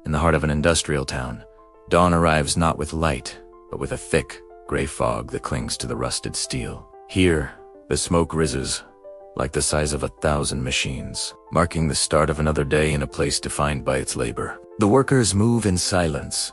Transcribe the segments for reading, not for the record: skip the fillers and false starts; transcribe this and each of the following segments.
In the heart of an industrial town, dawn arrives not with light, but with a thick, gray fog that clings to the rusted steel. Here, the smoke rises, like the size of 1,000 machines, marking the start of another day in a place defined by its labor. The workers move in silence,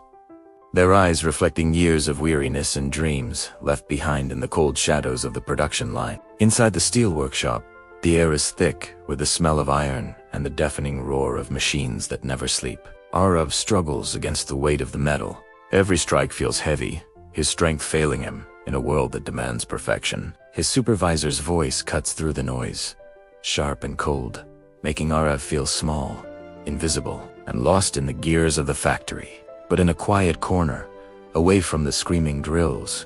their eyes reflecting years of weariness and dreams left behind in the cold shadows of the production line. Inside the steel workshop, the air is thick with the smell of iron and the deafening roar of machines that never sleep. Arav struggles against the weight of the metal. Every strike feels heavy, his strength failing him in a world that demands perfection. His supervisor's voice cuts through the noise, sharp and cold, making Arav feel small, invisible, and lost in the gears of the factory. But in a quiet corner, away from the screaming drills,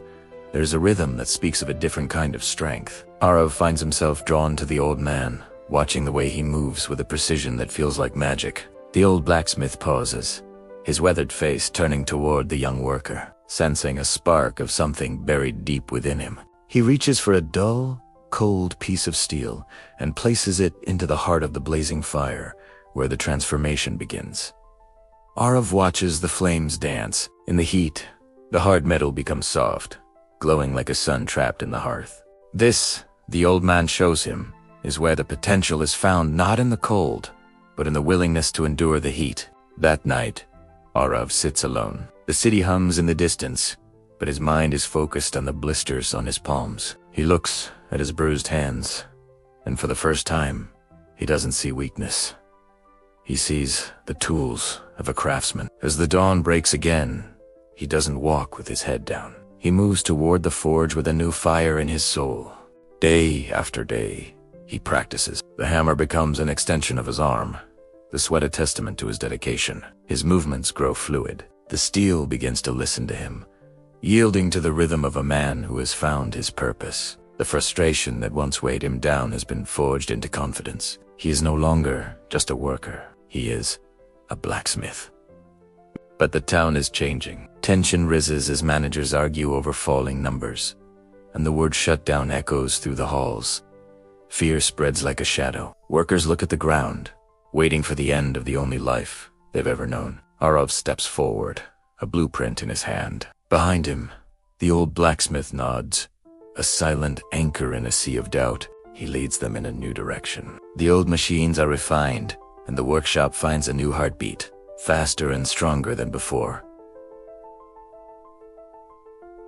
there's a rhythm that speaks of a different kind of strength. Arav finds himself drawn to the old man, watching the way he moves with a precision that feels like magic. The old blacksmith pauses, his weathered face turning toward the young worker, sensing a spark of something buried deep within him. He reaches for a dull, cold piece of steel and places it into the heart of the blazing fire, where the transformation begins. Arav watches the flames dance. In the heat, the hard metal becomes soft, glowing like a sun trapped in the hearth. This, the old man shows him, is where the potential is found, not in the cold, but in the willingness to endure the heat. That night, Arav sits alone. The city hums in the distance, but his mind is focused on the blisters on his palms. He looks at his bruised hands, and for the first time, he doesn't see weakness. He sees the tools of a craftsman. As the dawn breaks again, he doesn't walk with his head down. He moves toward the forge with a new fire in his soul. Day after day, he practices. The hammer becomes an extension of his arm, the sweat a testament to his dedication. His movements grow fluid. The steel begins to listen to him, yielding to the rhythm of a man who has found his purpose. The frustration that once weighed him down has been forged into confidence. He is no longer just a worker. He is a blacksmith. But the town is changing. Tension rises as managers argue over falling numbers, and the word shutdown echoes through the halls. Fear spreads like a shadow. Workers look at the ground, waiting for the end of the only life they've ever known. Arav steps forward, a blueprint in his hand. Behind him, the old blacksmith nods, a silent anchor in a sea of doubt. He leads them in a new direction. The old machines are refined, and the workshop finds a new heartbeat, faster and stronger than before.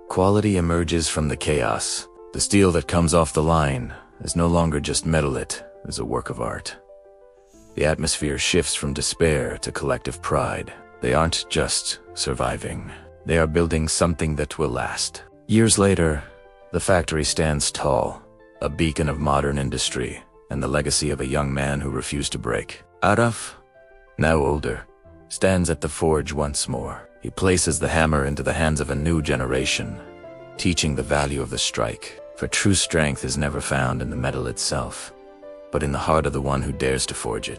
Quality emerges from the chaos. The steel that comes off the line is no longer just metal, it is a work of art. The atmosphere shifts from despair to collective pride. They aren't just surviving. They are building something that will last. Years later, the factory stands tall, a beacon of modern industry, and the legacy of a young man who refused to break. Arav, now older, stands at the forge once more. He places the hammer into the hands of a new generation, teaching the value of the strike. For true strength is never found in the metal itself, but in the heart of the one who dares to forge it.